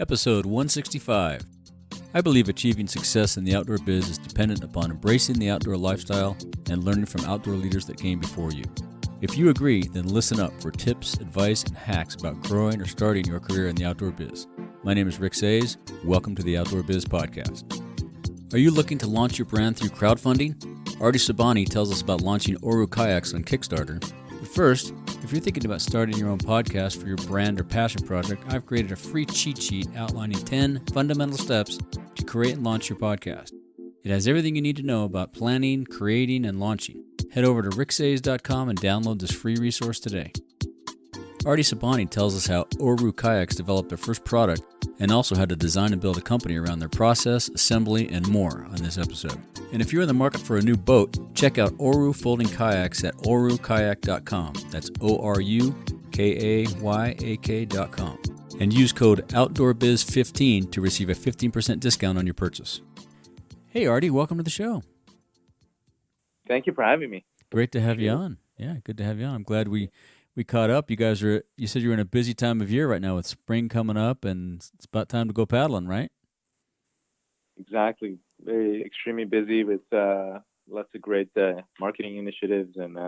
Episode 165. I believe achieving success in the outdoor biz is dependent upon embracing the outdoor lifestyle and learning from outdoor leaders that came before you. If you agree, then listen up for tips, advice, and hacks about growing or starting your career in the outdoor biz. My name is Rick Sayes. Welcome to the Outdoor Biz Podcast. Are you looking to launch your brand through crowdfunding? Ardy Sobhani tells us about launching Oru Kayaks on Kickstarter. But first, if you're thinking about starting your own podcast for your brand or passion project, I've created a free cheat sheet outlining 10 fundamental steps to create and launch your podcast. It has everything you need to know about planning, creating, and launching. Head over to ricksayes.com and download this free resource today. Ardy Sobhani tells us how Oru Kayaks developed their first product and also how to design and build a company around their process, assembly, and more on this episode. And if you're in the market for a new boat, check out Oru Folding Kayaks at orukayak.com. That's ORUKAYAK.com. And use code OutdoorBiz15 to receive a 15% discount on your purchase. Hey, Ardy, welcome to the show. Thank you for having me. Great to have you on. Yeah, good to have you on. I'm glad we caught up. You said you're in a busy time of year right now with spring coming up, and it's about time to go paddling, right? Exactly. Very extremely busy with lots of great marketing initiatives and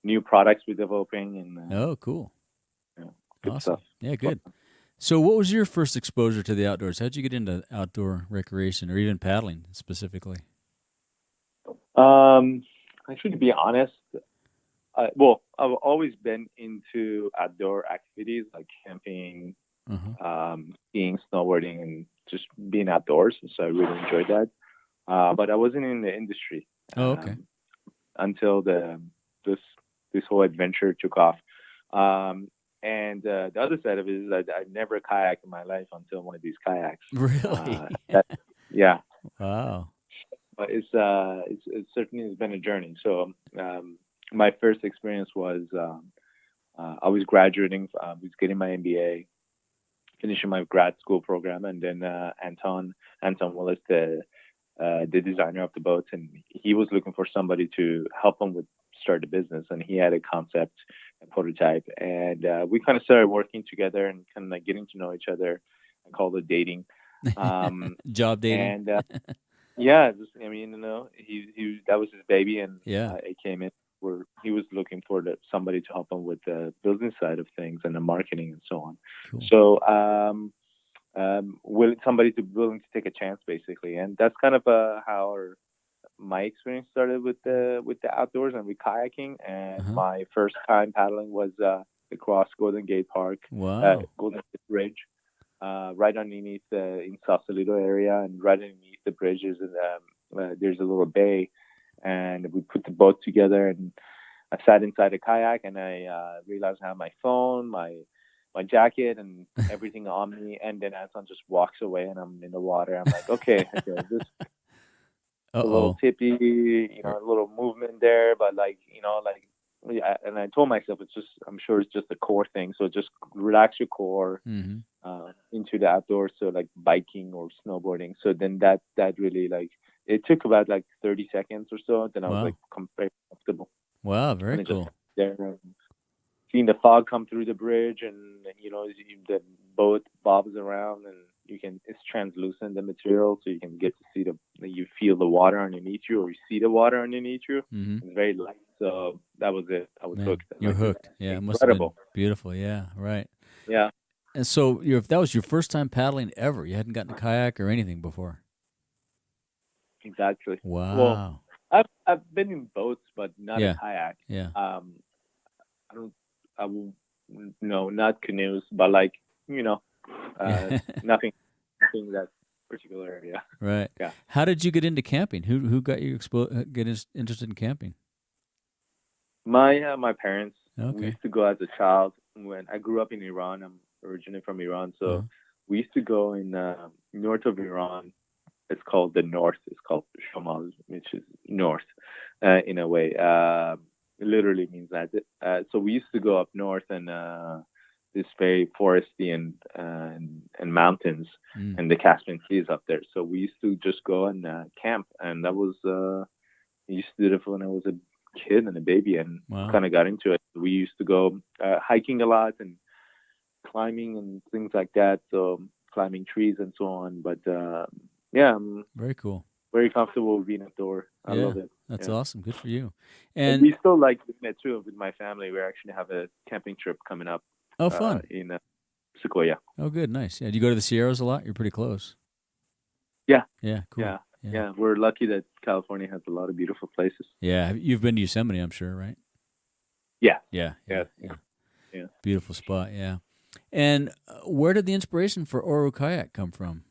new products we're developing. And oh, cool. Good Awesome. stuff. Yeah, good. So what was your first exposure to the outdoors? How'd you get into outdoor recreation or even paddling specifically? Actually, to be honest, I've always been into outdoor activities like camping, skiing, snowboarding, and just being outdoors. So I really enjoyed that. But I wasn't in the industry until this whole adventure took off. And the other side of it is that I never kayaked in my life until one of these kayaks. Really? Yeah. Wow. But it certainly has been a journey. So my first experience was I was graduating, I was getting my MBA, finishing my grad school program, and then Anton Willis, the designer of the boats, and he was looking for somebody to help him with start a business, and he had a concept, a prototype, and we kind of started working together and kind of like getting to know each other. I called it dating, job dating, and yeah, he that was his baby, and it came in where he was looking for somebody to help him with the business side of things and the marketing and so on. Cool. So, somebody willing to take a chance, basically, and that's kind of how my experience started with the outdoors and with kayaking. And my first time paddling was across Golden Gate Park, Golden Gate Bridge. Right underneath in Sausalito area, and right underneath the bridge is there's a little bay, and we put the boat together, and I sat inside a kayak, and I realized I have my phone, my jacket, and everything on me, and then Anton just walks away, and I'm in the water. I'm like, okay, this a little tippy, a little movement there, but yeah, and I told myself I'm sure it's just a core thing. So just relax your core into the outdoors. So like biking or snowboarding. So then that really it took about 30 seconds or so. Then I was very comfortable. Wow, very cool. There, seeing the fog come through the bridge, and the boat bobs around, and it's translucent, the material, so you can get to see you feel the water underneath you, or you see the water underneath you. It's very light. So that was it. I was hooked. You're hooked. Yeah, it must have been beautiful. Yeah, right. Yeah. And so that was your first time paddling ever. You hadn't gotten a kayak or anything before. Exactly. Wow. Well, I've been in boats, but not a kayak. Yeah. Not canoes, but nothing in that particular area. Right. Yeah. How did you get into camping? Who got you interested in camping? My parents. Okay. We used to go as a child. When I grew up in Iran, I'm originally from Iran, so we used to go in north of Iran. It's called the north. It's called Shamal, which is north, in a way. It literally means that. So we used to go up north, and this very foresty and mountains, and the Caspian Sea is up there. So we used to just go and camp, and that was I used to do it when I was a kid and a baby, and kind of got into it. We used to go hiking a lot and climbing and things like that. So climbing trees and so on. But yeah, I'm Very cool. very comfortable with being outdoor. I love it. That's Yeah. awesome. Good for you. And And we still like doing it too with my family. We actually have a camping trip coming up fun. in Sequoia. Oh, good. Nice. Yeah. Do you go to the Sierras a lot? You're pretty close. Yeah. Yeah. Cool. Yeah. We're lucky that California has a lot of beautiful places. Yeah. You've been to Yosemite, I'm sure, right? Yeah. Yeah. Yeah. Beautiful spot. Yeah. And where did the inspiration for Oru Kayak come from?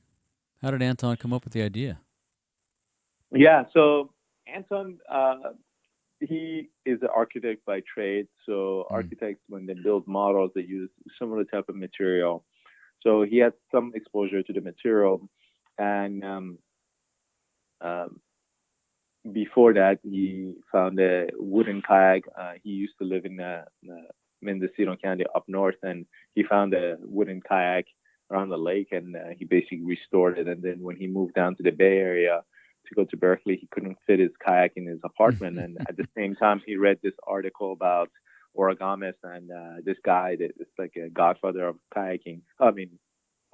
How did Anton come up with the idea? Yeah. So Anton, he is an architect by trade. So architects, when they build models, they use similar type of material. So he had some exposure to the material, and before that, he found a wooden kayak. He used to live in Mendocino County up north, and he found a wooden kayak around the lake, and he basically restored it. And then when he moved down to the Bay Area to go to Berkeley, he couldn't fit his kayak in his apartment. And at the same time, he read this article about Origami, and this guy that is like a godfather of kayaking. I mean,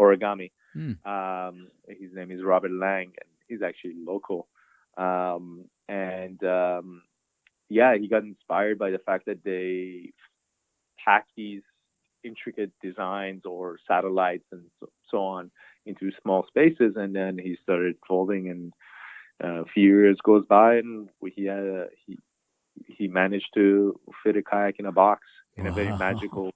Origami. His name is Robert Lang, and he's actually local. He got inspired by the fact that they pack these intricate designs or satellites and so on into small spaces, and then he started folding, and a few years goes by, and he managed to fit a kayak in a box in a very magical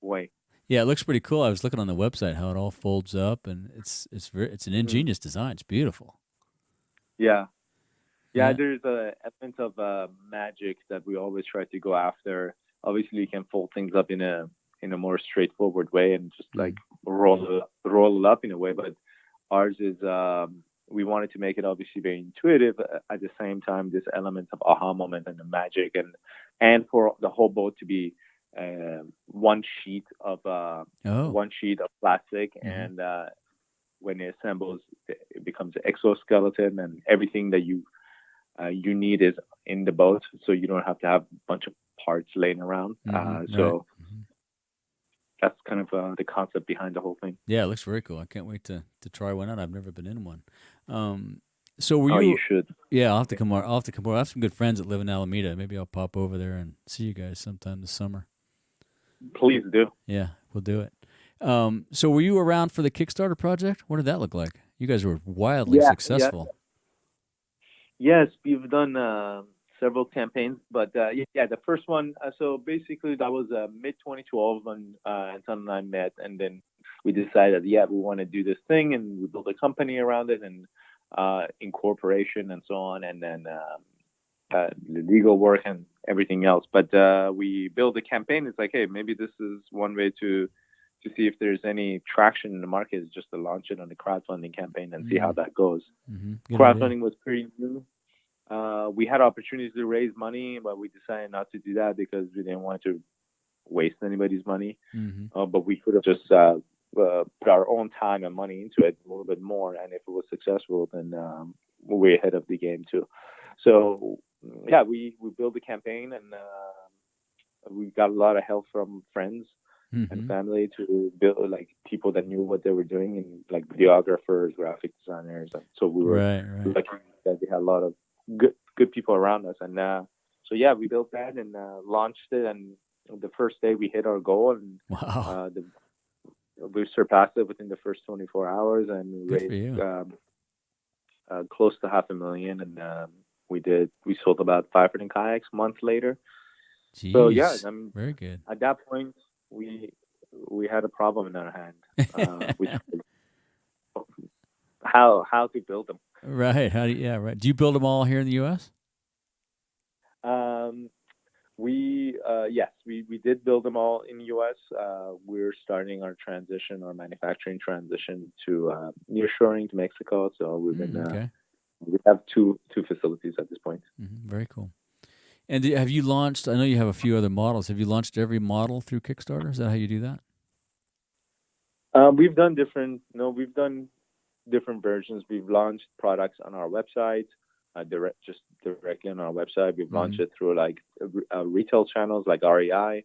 way. Yeah, it looks pretty cool. I was looking on the website how it all folds up, and it's an ingenious design. It's beautiful. Yeah, there's an element of magic that we always try to go after. Obviously, you can fold things up in a more straightforward way and just like roll it up in a way. But ours is we wanted to make it obviously very intuitive. At the same time, this element of aha moment and the magic, and for the whole boat to be one sheet of plastic, and when it assembles, it becomes an exoskeleton, and everything that you need is in the boat, so you don't have to have a bunch of parts laying around. That's kind of the concept behind the whole thing. Yeah, it looks very cool. I can't wait to try one out. I've never been in one. So you should. Yeah, I'll have to come over. I have some good friends that live in Alameda. Maybe I'll pop over there and see you guys sometime this summer. Please do. Yeah, we'll do it. So were you around for the Kickstarter project? What did that look like? You guys were wildly successful. Yes, we've done several campaigns, but the first one. So basically, that was mid 2012 when Anton and I met, and then we decided, we want to do this thing, and we built a company around it, and incorporation and so on, and then the legal work and everything else. But we built a campaign. It's like, hey, maybe this is one way to see if there's any traction in the market, is just to launch it on the crowdfunding campaign and see how that goes. Crowdfunding was pretty new. We had opportunities to raise money, but we decided not to do that because we didn't want to waste anybody's money. But we could have just put our own time and money into it a little bit more, and if it was successful, then we're ahead of the game too. So we built a campaign, and we got a lot of help from friends and family to build, like, people that knew what they were doing, and like videographers, graphic designers, and so we were lucky that we had a lot of good people around us. And we built that and launched it, and the first day we hit our goal, and we surpassed it within the first 24 hours, and we raised close to $500,000, and we sold about 500 kayaks months later. Jeez. So very good. At that point, we had a problem in our hand, which how to build them. Right. Do you build them all here in the U.S.? We did build them all in the U.S. We're starting our manufacturing transition to nearshoring to Mexico. So we've been we have two facilities at this point. Very cool. And have you launched? I know you have a few other models. Have you launched every model through Kickstarter? Is that how you do that? We've done different versions. We've launched products on our website, directly on our website. We've launched it through like retail channels like REI.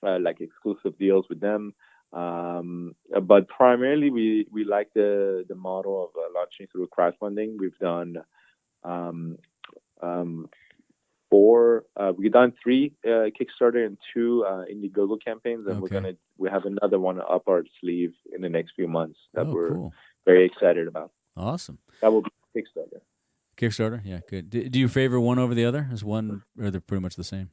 like exclusive deals with them. But primarily, we like the model of launching through crowdfunding. We've done we've done 3 Kickstarter and 2 Indiegogo campaigns, and we have another one up our sleeve in the next few months that we're very excited about. Awesome. That will be Kickstarter. Kickstarter, yeah, good. Do you favor one over the other? Is one, or they're pretty much the same?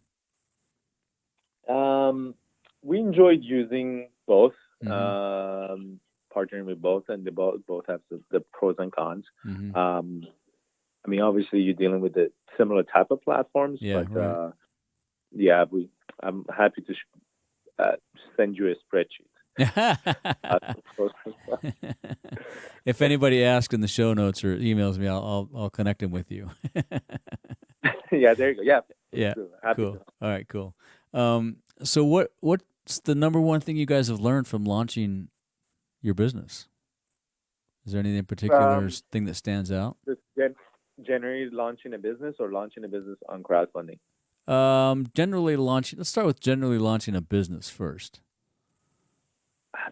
We enjoyed using both, partnering with both, and they both have the pros and cons. I mean, obviously, you're dealing with the similar type of platforms, but I'm happy to send you a spreadsheet. If anybody asks in the show notes or emails me, I'll connect them with you. Yeah, there you go. Yeah, cool. All right, cool. So what's the number one thing you guys have learned from launching your business? Is there anything in particular thing that stands out? Generally launching a business or launching a business on crowdfunding? Let's start with generally launching a business first.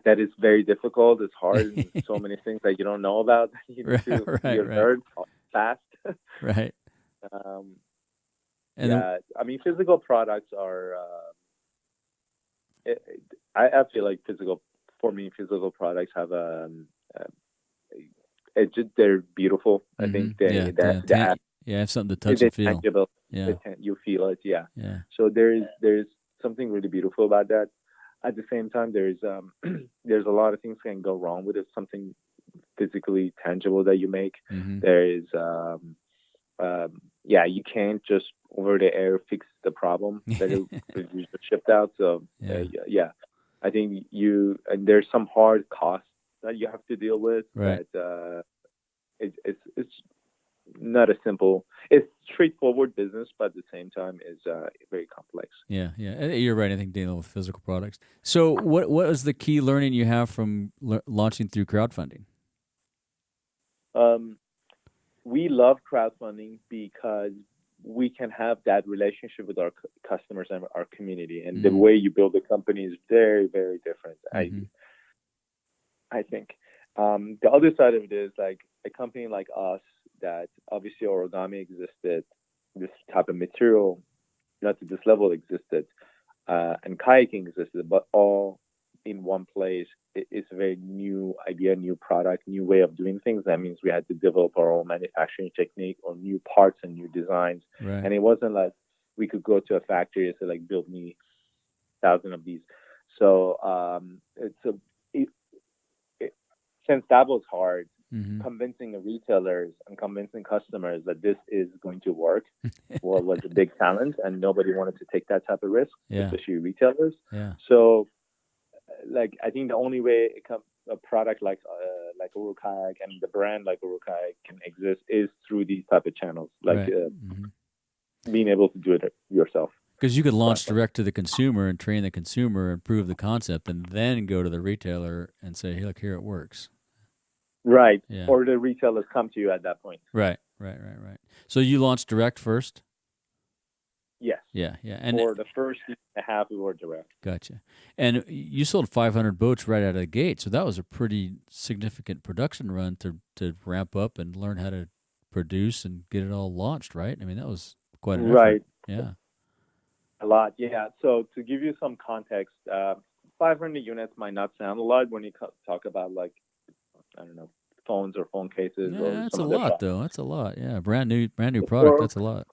That is very difficult. It's hard. There's so many things that you don't know about. You need to learn fast. Right. I mean, physical products are. I feel like physical products have they're beautiful. I think they have something to touch and feel. Tangible. You feel it. Yeah. So there's something really beautiful about that. At the same time, there's a lot of things can go wrong with it. Something physically tangible that you make. There is you can't just over the air fix the problem that is shipped out. So I think there's some hard costs that you have to deal with. Right. That it's not a simple. It's straightforward business, but at the same time is very complex. Yeah, you're right. I think dealing with physical products. So, what was the key learning you have from launching through crowdfunding? We love crowdfunding because we can have that relationship with our customers and our community, and the way you build a company is very, very different. I think the other side of it is like a company like us that obviously Origami existed, this type of material, not to this level existed, and kayaking existed, but all in one place. It's a very new idea, new product, new way of doing things. That means we had to develop our own manufacturing technique or new parts and new designs. Right. And it wasn't like we could go to a factory and say, like, build me 1,000 of these. So since that was hard, convincing the retailers and convincing customers that this is going to work was a big challenge, and nobody wanted to take that type of risk, especially retailers. So, like, I think the only way a product like Oru Kayak and the brand like Oru Kayak can exist is through these type of channels, like being able to do it yourself. Because you could launch direct to the consumer and train the consumer and prove the concept, and then go to the retailer and say, "Hey, look, here it works." Right. Yeah. Or the retailers come to you at that point. Right. So you launched direct first? Yes. Yeah. And for the first year and a half, we were direct. Gotcha. And you sold 500 boats right out of the gate, so that was a pretty significant production run to ramp up and learn how to produce and get it all launched, right? I mean, that was quite an effort. Right. Yeah. A lot, yeah. So to give you some context, 500 units might not sound a lot when you talk about, like, I don't know, phones or phone cases. Yeah, or that's a lot, though. That's a lot. Yeah, brand new product. That's a lot.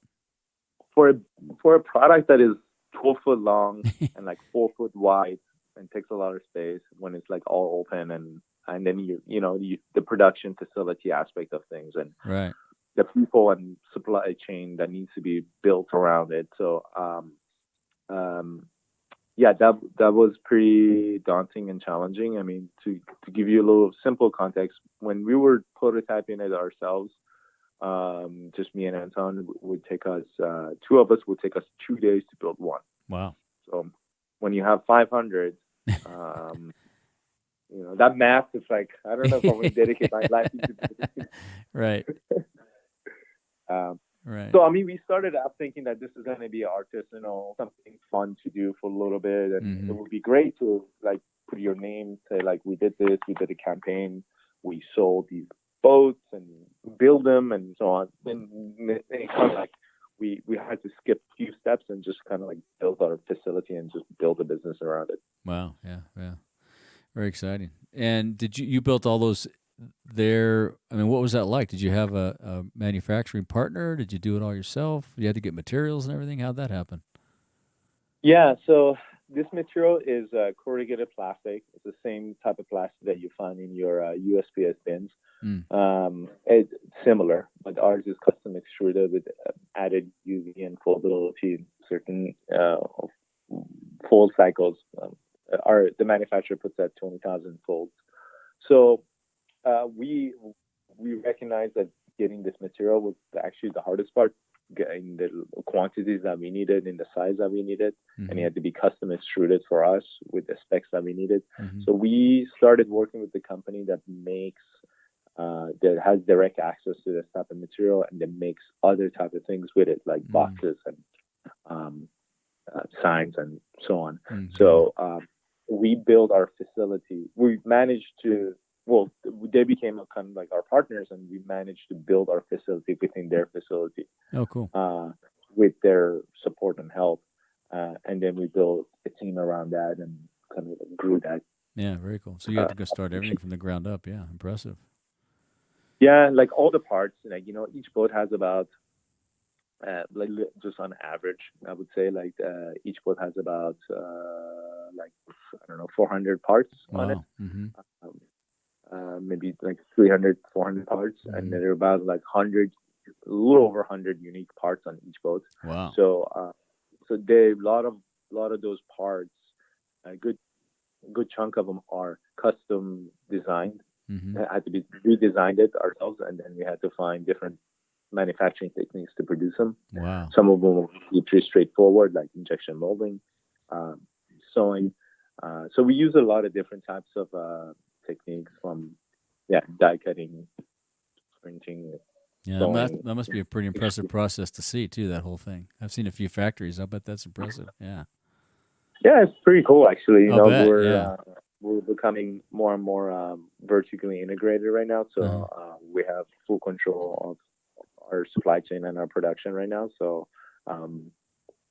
For a product that is 12 foot long and like 4 foot wide and takes a lot of space when it's like all open, and then the production facility aspect of things and the people and supply chain that needs to be built around it. So that was pretty daunting and challenging. I mean, to give you a little simple context, when we were prototyping it ourselves, just me and Anton, would take us, 2 of us would take us 2 days to build one. Wow. So when you have 500, that math is like, I don't know if I'm going to dedicate my life to it. Right. Right. So, I mean, we started out thinking that this is going to be artisanal, something fun to do for a little bit. And it would be great to, like, put your name, say, like, we did this, we did a campaign, we sold these boats and build them and so on. And it kind of like, we had to skip a few steps and just kind of like build our facility and just build a business around it. Wow. Yeah. Yeah. Very exciting. And did you built all those there? I mean, what was that like? Did you have a manufacturing partner? Did you do it all yourself? You had to get materials and everything. How'd that happen? Yeah. So this material is corrugated plastic. It's the same type of plastic that you find in your USPS bins. It's similar, but ours is custom extruded with added UV and foldability, certain fold cycles. The manufacturer puts at 20,000 folds. So we recognized that getting this material was actually the hardest part, getting the quantities that we needed in the size that we needed, and it had to be custom extruded for us with the specs that we needed. So we started working with the company that makes that has direct access to this type of material and then makes other type of things with it, like boxes and signs and so on. So we built our facility. We managed to, well, they became a kind of like our partners, and we managed to build our facility within their facility. Oh, cool. With their support and help. And then we built a team around that and kind of grew that. Yeah, very cool. So you had to go start everything from the ground up. Yeah, impressive. Yeah, like all the parts, like, each boat has about, like just on average, I would say like each boat has about like, I don't know, 400 parts on it. Maybe like 300, 400 parts. And then there are about like a little over 100 unique parts on each boat. Wow. So they a lot of those parts, a good chunk of them are custom designed. Had to be redesigned it ourselves, and then we had to find different manufacturing techniques to produce them. Wow. Some of them will be pretty straightforward, like injection molding, sewing. So we use a lot of different types of techniques, from die cutting, printing. Yeah, that must be a pretty impressive process to see too. That whole thing. I've seen a few factories. I bet that's impressive. Yeah. Yeah, it's pretty cool actually. We're becoming more and more vertically integrated right now. So we have full control of our supply chain and our production right now. So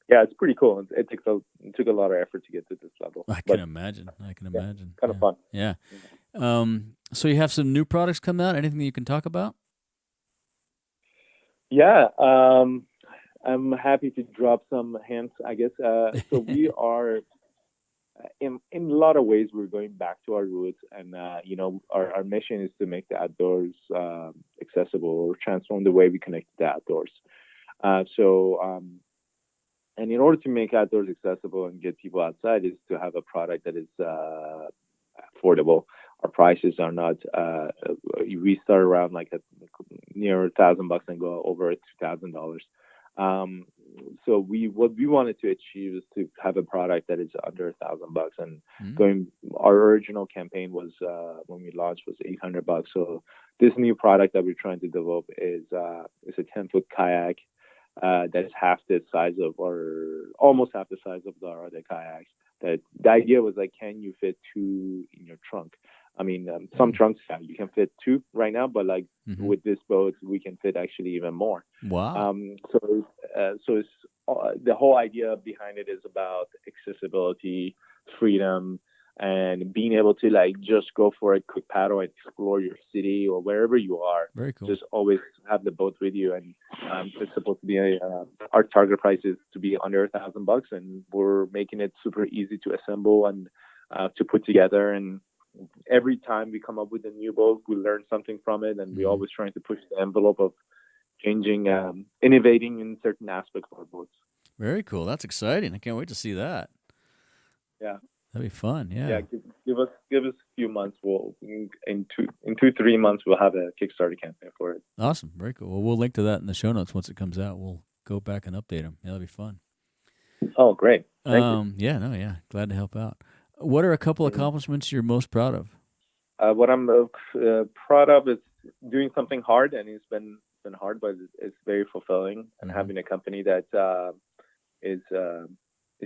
it's pretty cool. It took a lot of effort to get to this level. I can imagine. Kind of fun. Yeah. So you have some new products coming out. Anything that you can talk about? Yeah. I'm happy to drop some hints, I guess. So we are, in a lot of ways, we're going back to our roots, and our mission is to make the outdoors accessible, or transform the way we connect to the outdoors. And in order to make outdoors accessible and get people outside, is to have a product that is affordable. Our prices are not. We start around like near $1,000 and go over $2,000. So what we wanted to achieve is to have a product that is under $1,000. And our original campaign was, when we launched, was $800. So this new product that we're trying to develop is a 10-foot kayak that is half the size of, or almost half the size of, our other kayaks. That the idea was like, can you fit two in your trunk? I mean, some trunks you can fit two right now, but like with this boat, we can fit actually even more. Wow. So it's, the whole idea behind it is about accessibility, freedom, and being able to like just go for a quick paddle and explore your city or wherever you are. Very cool. Just always have the boat with you, and it's supposed to be our target price is to be under $1,000, and we're making it super easy to assemble and to put together. And every time we come up with a new boat, we learn something from it, and we're always trying to push the envelope of changing, innovating in certain aspects of our boats. Very cool. That's exciting. I can't wait to see that. Yeah. That'd be fun. Yeah. Yeah. Give us a few months. We'll in 3 months we'll have a Kickstarter campaign for it. Awesome. Very cool. Well, we'll link to that in the show notes once it comes out. We'll go back and update them. Yeah, that'd be fun. Oh, great. Thank you. Yeah. Glad to help out. What are a couple accomplishments you're most proud of? What I'm proud of is doing something hard, and it's been been hard, but it's very fulfilling. And having a company that is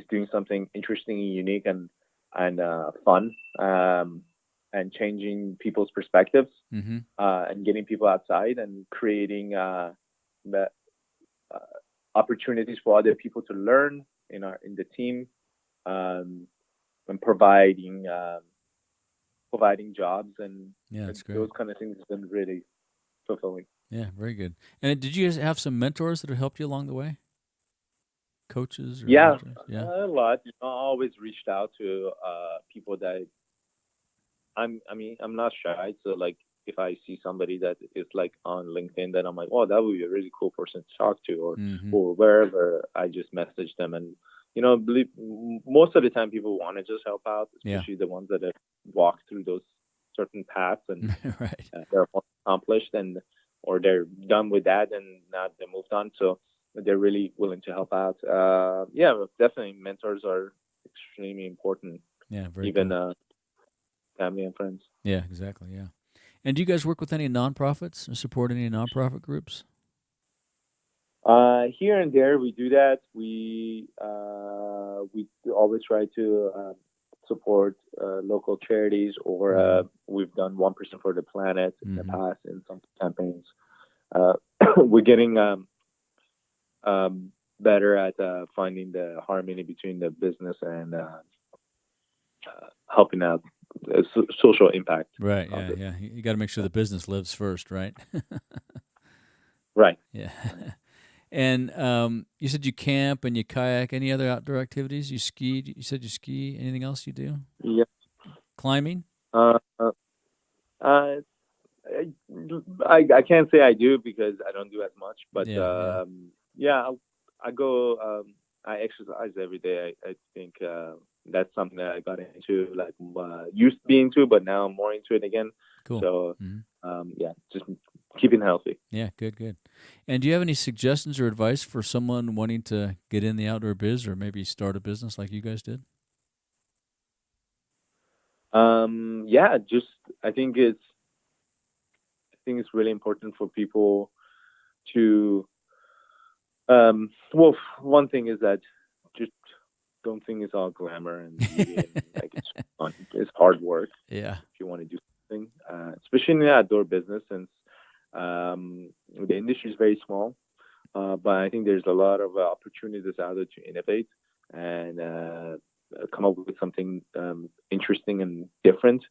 doing something interesting and unique and fun, and changing people's perspectives, and getting people outside and creating opportunities for other people to learn in the team, and providing jobs, and that's great. Those kind of things have been really fulfilling. Yeah, very good. And did you guys have some mentors that have helped you along the way? Coaches? Or Yeah, mentors? a lot. I always reached out to people that I'm not shy. So like, if I see somebody that is like on LinkedIn, then I'm like, oh, that would be a really cool person to talk to, or wherever. I just message them, and believe most of the time people want to just help out, especially the ones that have walked through those certain paths and right. They're more accomplished, or they're done with that and now they moved on. So they're really willing to help out. Definitely mentors are extremely important. Yeah, very even cool. Family and friends. Yeah, exactly. Yeah. And do you guys work with any nonprofits or support any nonprofit groups? Here and there we do that. We always try to support local charities, or we've done 1% for the planet in the past in some campaigns. We're getting better at finding the harmony between the business and helping out social impact. Right. Yeah. You got to make sure the business lives first, right? Right. Yeah. And you said you camp and you kayak. Any other outdoor activities? You ski? You said you ski. Anything else you do? Yeah. Climbing? I can't say I do because I don't do as much. But I go. I exercise every day. I think that's something that I got into, like used to be into, but now I'm more into it again. Cool. So just keeping healthy. Yeah, good. And do you have any suggestions or advice for someone wanting to get in the outdoor biz or maybe start a business like you guys did? I think it's really important for people to. One thing is that just don't think it's all glamour and like it's fun. It's hard work. Yeah. If you want to do something, especially in the outdoor business, since the industry is very small, but I think there's a lot of opportunities out there to innovate and come up with something interesting and different.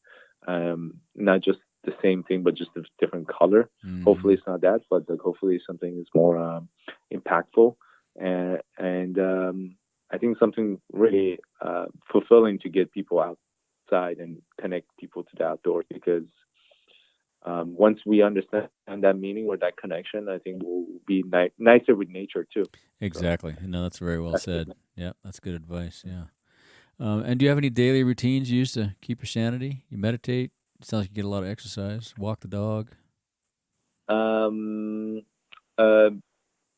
Not just the same thing, but just a different color. Hopefully it's not that, but hopefully something is more impactful. And I think something really fulfilling to get people outside and connect people to the outdoors, because once we understand that meaning or that connection, I think we'll be nicer with nature too. Exactly. No, that's very well said. Yeah, that's good advice. Yeah. And do you have any daily routines you use to keep your sanity? You meditate? It sounds like you get a lot of exercise. Walk the dog.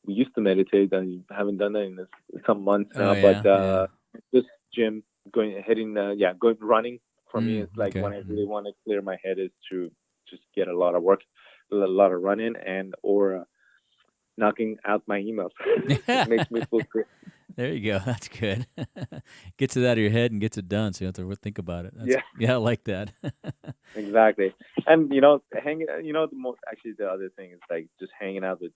We used to meditate. I haven't done that in some months now. Just gym, going running. For me, it's like when I really want to clear my head is to just get a lot of work, a lot of running, or knocking out my emails. It makes me feel good. There you go. That's good. Gets it out of your head and gets it done, so you don't have to think about it. I like that. Exactly. And the other thing is like just hanging out with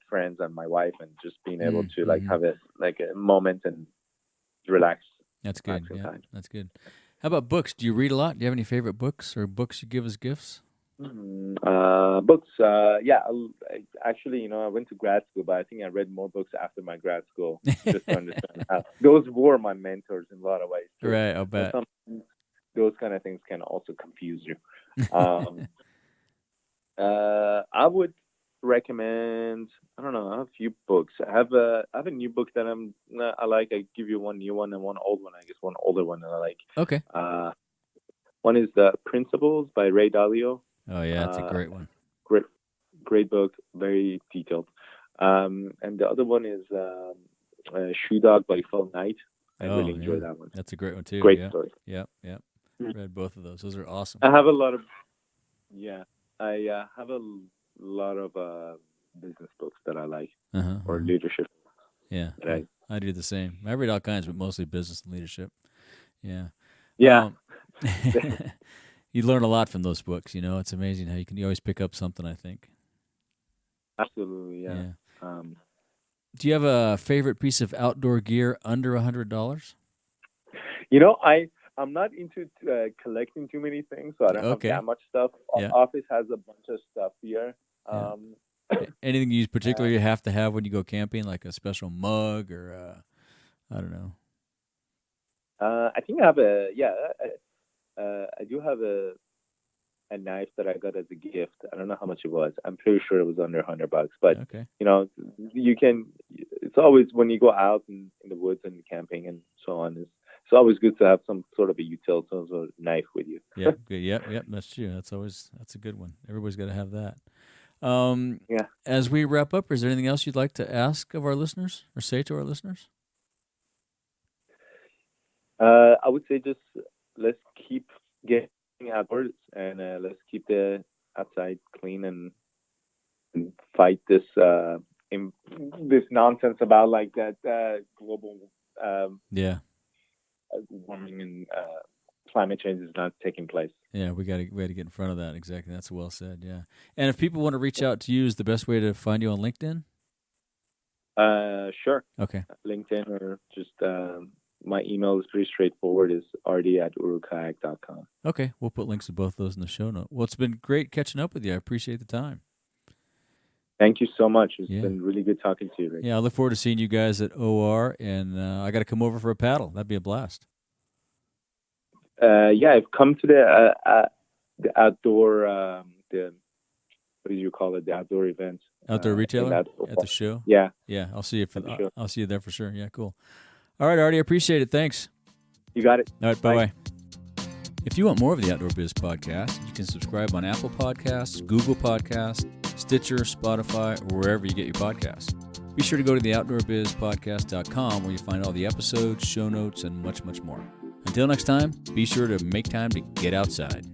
friends and my wife, and just being able to have a moment and relax. That's good. Yeah, that's good. How about books? Do you read a lot? Do you have any favorite books or books you give as gifts? Books. Actually, I went to grad school, but I think I read more books after my grad school just to understand how those were my mentors in a lot of ways. Too. Right, I'll bet. Those kind of things can also confuse you. I would recommend. I don't know. I have a few books. I have a new book that I like. I give you one new one and one old one. I guess one older one that I like. Okay. One is The Principles by Ray Dalio. Oh yeah, that's a great one. Great book, very detailed. And the other one is Shoe Dog by Phil Knight. I really enjoy that one. That's a great one too. Great story. Yeah. Read both of those. Those are awesome. I have a lot of business books that I like or leadership. Yeah, I do the same. I read all kinds, but mostly business and leadership. Yeah. Yeah. You learn a lot from those books. You know, it's amazing how you always pick up something, I think. Absolutely, yeah. Do you have a favorite piece of outdoor gear under $100? You know, I'm not into collecting too many things, so I don't have that much stuff. Yeah. Office has a bunch of stuff here. Yeah. Anything you particularly have to have when you go camping, like a special mug or I don't know. I think I have I do have a knife that I got as a gift. I don't know how much it was. I'm pretty sure it was under $100, but you know, it's always when you go out in the woods and camping and so on, it's always good to have some sort of a utility, some sort of knife with you. Yeah, good. Yep, that's true. That's a good one. Everybody's got to have that. As we wrap up, is there anything else you'd like to ask of our listeners or say to our listeners? I would say just let's keep getting outdoors and let's keep the outside clean and fight this nonsense about like that global warming and climate change is not taking place. Yeah, we got to get in front of that. Exactly, that's well said. Yeah, and if people want to reach out to you, is the best way to find you on LinkedIn? Sure. Okay. LinkedIn or just my email is pretty straightforward. Is ardy@orukayak.com. Okay, we'll put links to both those in the show note. Well, it's been great catching up with you. I appreciate the time. Thank you so much. It's been really good talking to you, Rick. Yeah, I look forward to seeing you guys at OR, and I got to come over for a paddle. That'd be a blast. I've come to the outdoor, what do you call it? The outdoor event. Outdoor retailer at the show. Yeah. I'll see you I'll see you there for sure. Yeah, cool. All right, Ardy, I appreciate it. Thanks. You got it. All right, bye-bye. If you want more of the Outdoor Biz Podcast, you can subscribe on Apple Podcasts, Google Podcasts, Stitcher, Spotify, or wherever you get your podcasts. Be sure to go to theoutdoorbizpodcast.com where you find all the episodes, show notes, and much, much more. Until next time, be sure to make time to get outside.